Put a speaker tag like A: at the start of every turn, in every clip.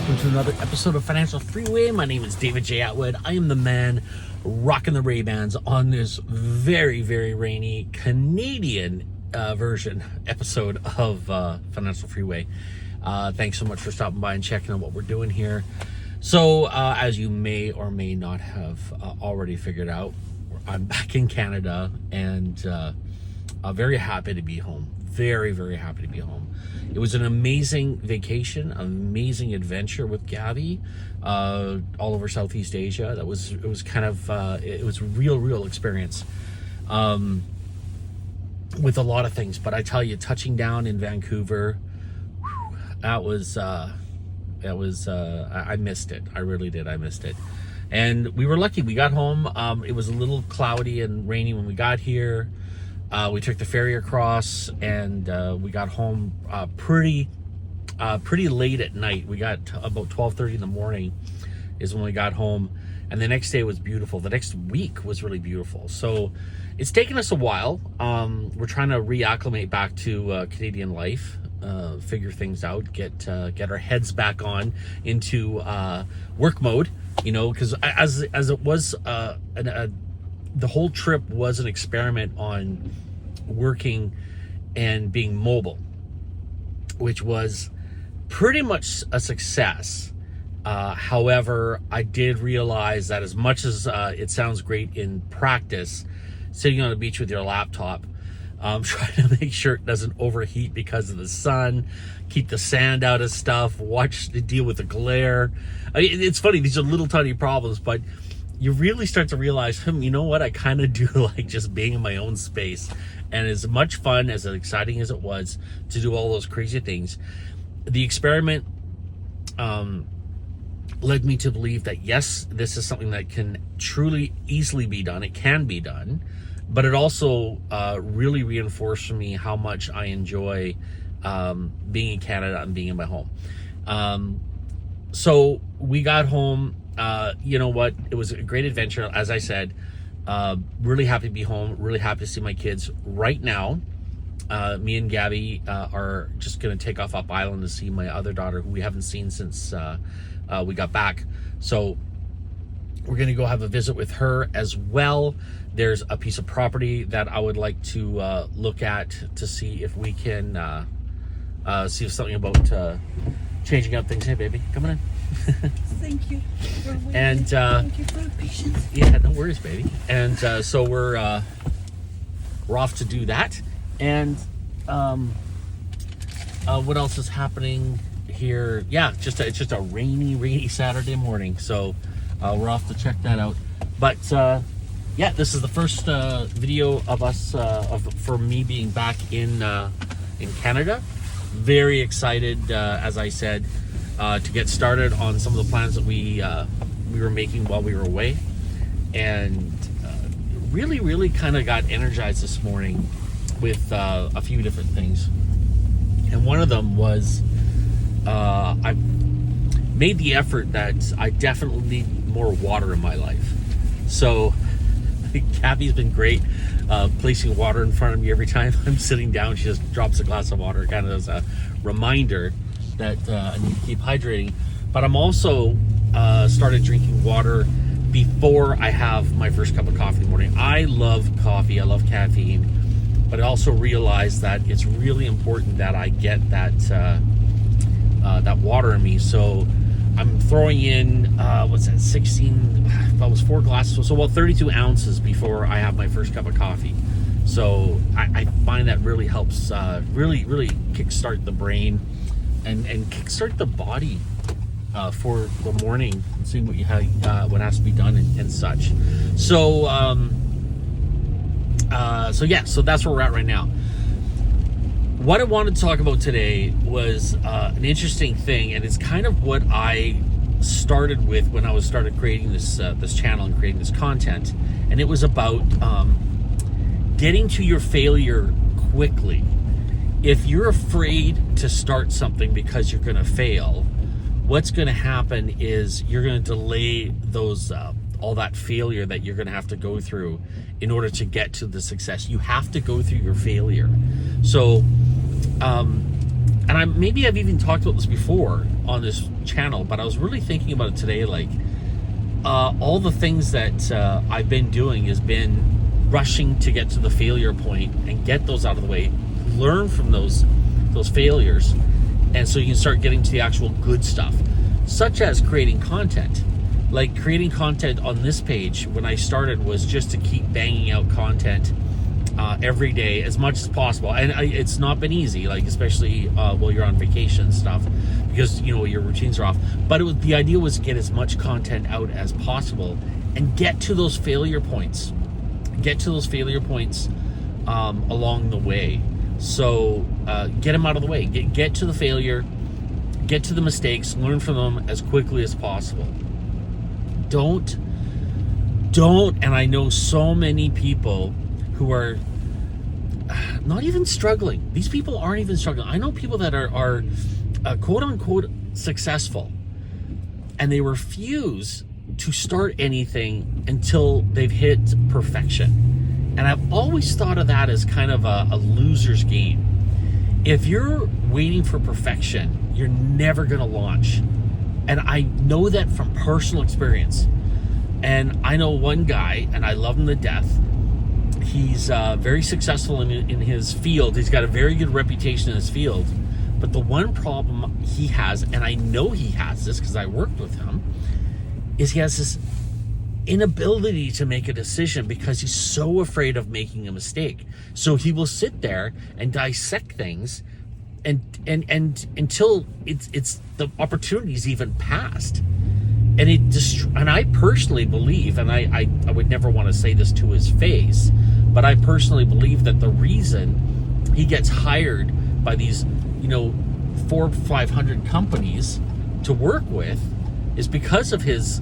A: welcome to another episode of Financial Freeway. My name is David J. Attwood. I am the man rocking the Ray-Bans on this very, very rainy Canadian version episode of Financial Freeway. Thanks so much for stopping by and checking out what we're doing here. So, as you may or may not have already figured out, I'm back in Canada and very happy to be home. Very, very happy to be home. It was an amazing vacation, amazing adventure with Gabby, all over Southeast Asia. It was kind of, it was a real experience, with a lot of things. But I tell you, touching down in Vancouver, I missed it. I really did. I missed it. And we were lucky. We got home. It was a little cloudy and rainy when we got here. We took the ferry across, and we got home pretty late at night. We got about 12:30 in the morning is when we got home, and the next day was beautiful. The next week was really beautiful. So it's taken us a while. We're trying to reacclimate back to Canadian life, figure things out, get our heads back on into work mode. You know, because as it was the whole trip was an experiment on working and being mobile, which was pretty much a success. However, I did realize that as much as it sounds great in practice, sitting on the beach with your laptop, trying to make sure it doesn't overheat because of the sun, keep the sand out of stuff, deal with the glare. I mean, it's funny, these are little tiny problems, but you really start to realize, you know what, I kind of do like just being in my own space. And as much fun, as exciting as it was to do all those crazy things, the experiment led me to believe that, yes, this is something that can truly easily be done. It can be done. But it also really reinforced for me how much I enjoy being in Canada and being in my home. So we got home. You know what? It was a great adventure. As I said, really happy to be home. Really happy to see my kids. Right now, me and Gabby are just going to take off up island to see my other daughter, who we haven't seen since we got back. So we're going to go have a visit with her as well. There's a piece of property that I would like to look at to see if we can see if something about changing up things. Hey, baby, come on in.
B: Thank you for waiting.
A: And
B: thank you for the patience.
A: Yeah, no worries, baby. And so we're off to do that. And what else is happening here? Yeah, it's just a rainy Saturday morning. So we're off to check that out. But yeah, this is the first video of us for me being back in Canada. Very excited, as I said, to get started on some of the plans that we were making while we were away, and really kind of got energized this morning with a few different things. And one of them was I made the effort that I definitely need more water in my life. So Gabby's been great, placing water in front of me every time I'm sitting down. She just drops a glass of water, kind of as a reminder that I need to keep hydrating. But I'm also started drinking water before I have my first cup of coffee in the morning. I love coffee, I love caffeine, but I also realize that it's really important that I get that that water in me. So I'm throwing in, what's that, 16, that was 4 glasses, so about 32 ounces before I have my first cup of coffee. So I find that really helps really kickstart the brain and kickstart the body for the morning, and seeing what you have, what has to be done and such. So so that's where we're at right now. What I wanted to talk about today was an interesting thing, and it's kind of what I started with when I started creating this channel and creating this content, and it was about getting to your failure quickly. If you're afraid to start something because you're going to fail, what's going to happen is you're going to delay those all that failure that you're going to have to go through in order to get to the success. You have to go through your failure. So and maybe I've even talked about this before on this channel, but I was really thinking about it today. Like, all the things that I've been doing has been rushing to get to the failure point and get those out of the way, learn from those failures, and so you can start getting to the actual good stuff, such as creating content. Like, creating content on this page when I started was just to keep banging out content every day as much as possible, and it's not been easy, like, especially while you're on vacation and stuff, because your routines are off. But the idea was to get as much content out as possible and get to those failure points, along the way. So get them out of the way, get to the failure, get to the mistakes, learn from them as quickly as possible. Don't, and I know so many people who are not even struggling. These people aren't even struggling. I know people that are quote unquote successful, and they refuse to start anything until they've hit perfection. And I've always thought of that as kind of a loser's game. If you're waiting for perfection, you're never going to launch. And I know that from personal experience. And I know one guy, and I love him to death. He's very successful in his field. He's got a very good reputation in his field. But the one problem he has, and I know he has this because I worked with him, is he has this inability to make a decision because he's so afraid of making a mistake. So he will sit there and dissect things and until it's the opportunity's even passed. And I personally believe, and I would never want to say this to his face, but I personally believe that the reason he gets hired by these 400 or 500 companies to work with is because of his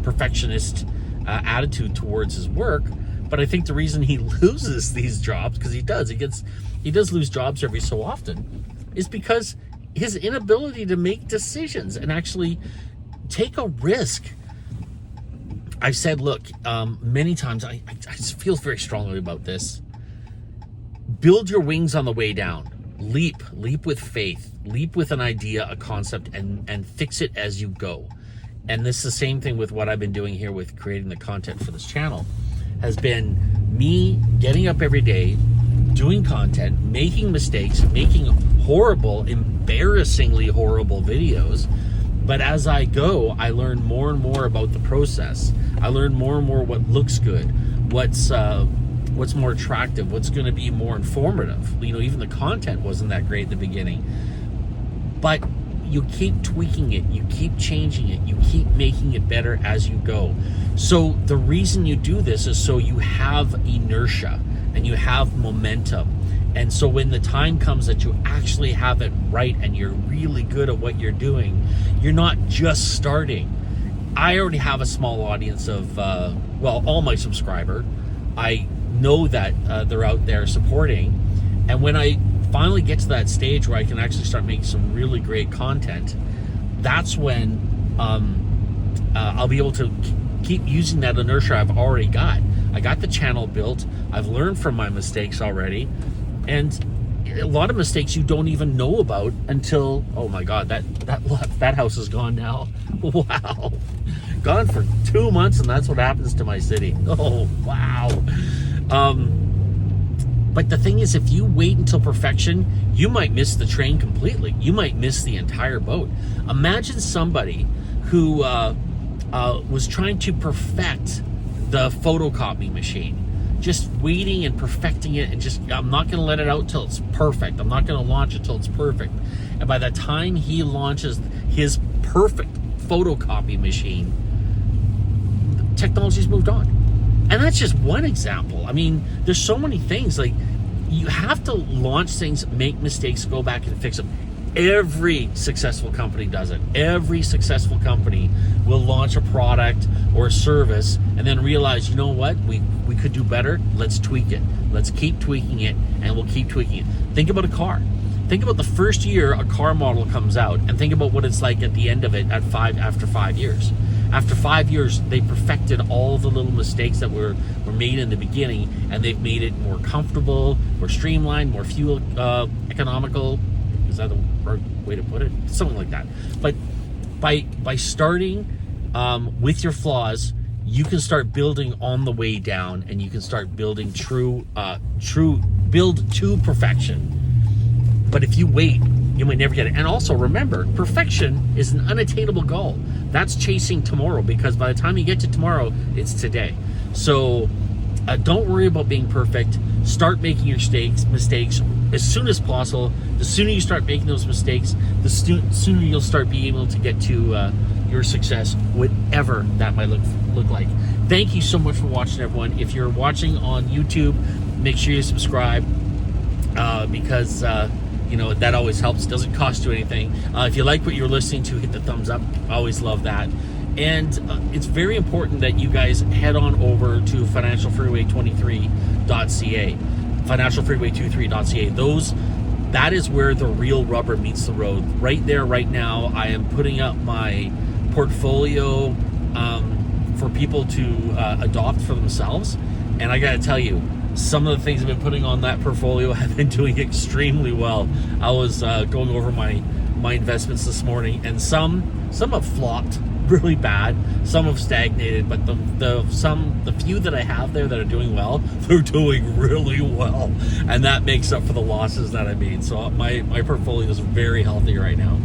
A: perfectionist attitude towards his work. But I think the reason he loses these jobs, because he does lose jobs every so often, is because his inability to make decisions and actually take a risk. I've said, look, many times, I just feel very strongly about this. Build your wings on the way down. Leap with faith, leap with an idea, a concept, and fix it as you go. And this is the same thing with what I've been doing here with creating the content for this channel, has been me getting up every day, doing content, making mistakes, making horrible, embarrassingly horrible videos. But as I go, I learn more and more about the process. I learn more and more what looks good, what's more attractive, what's going to be more informative. Even the content wasn't that great at the beginning, but you keep tweaking it, you keep changing it, you keep making it better as you go. So the reason you do this is so you have inertia and you have momentum. And so when the time comes that you actually have it right and you're really good at what you're doing, you're not just starting. I already have a small audience of, all my subscriber. I know that they're out there supporting. And when I finally get to that stage where I can actually start making some really great content, that's when I'll be able to keep using that inertia I've already got. I got the channel built. I've learned from my mistakes already. And a lot of mistakes you don't even know about until, oh my God, that house is gone now. Wow. Gone for 2 months, and that's what happens to my city. Oh, wow. But the thing is, if you wait until perfection, you might miss the train completely. You might miss the entire boat. Imagine somebody who was trying to perfect the photocopy machine, just waiting and perfecting it, and just, I'm not going to let it out till it's perfect. I'm not going to launch it till it's perfect. And by the time he launches his perfect photocopy machine, technology's moved on. And that's just one example. I mean, there's so many things. Like, you have to launch things, make mistakes, go back and fix them. Every successful company does it. Every successful company will launch a product or a service and then realize, you know what, we could do better. Let's tweak it. Let's keep tweaking it, and we'll keep tweaking it. Think about a car. Think about the first year a car model comes out, and think about what it's like at the end of it after 5 years. After 5 years, they perfected all the little mistakes that were made in the beginning, and they've made it more comfortable, more streamlined, more fuel economical, Is that the right way to put it? Something like that. But by starting with your flaws, you can start building on the way down, and you can start building build to perfection. But if you wait, you might never get it. And also remember, perfection is an unattainable goal. That's chasing tomorrow, because by the time you get to tomorrow, it's today. So don't worry about being perfect. Start making your mistakes as soon as possible. The sooner you start making those mistakes, the sooner you'll start being able to get to your success, whatever that might look like. Thank you so much for watching, everyone. If you're watching on YouTube, make sure you subscribe, because that always helps. It doesn't cost you anything. If you like what you're listening to, hit the thumbs up. I always love that. And it's very important that you guys head on over to financialfreeway23.ca, financialfreeway23.ca. That is where the real rubber meets the road. Right there, right now, I am putting up my portfolio for people to adopt for themselves. And I got to tell you, some of the things I've been putting on that portfolio have been doing extremely well. I was going over my investments this morning, and some have flopped really bad, some have stagnated, but the few that I have there that are doing well, they're doing really well, and that makes up for the losses that I made. So my portfolio is very healthy right now.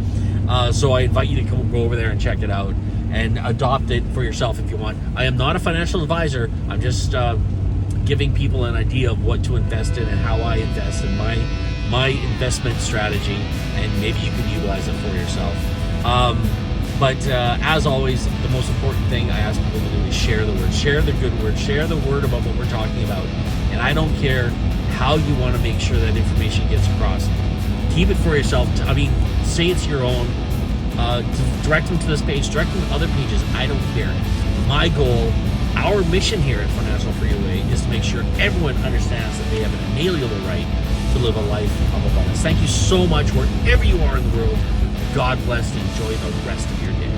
A: So I invite you to go over there and check it out and adopt it for yourself if you want. I am not a financial advisor. I'm just giving people an idea of what to invest in and how I invest in my investment strategy, and maybe you can utilize it for yourself. But as always, the most important thing I ask people to do is share the word, share the good word, share the word about what we're talking about. And I don't care how you want to make sure that information gets across. Keep it for yourself. Say it's your own. Direct them to this page, direct them to other pages. I don't care. My goal, our mission here at Financial Freeway, is to make sure everyone understands that they have an inalienable right to live a life of abundance. Thank you so much, wherever you are in the world. God bless, and enjoy the rest of your day.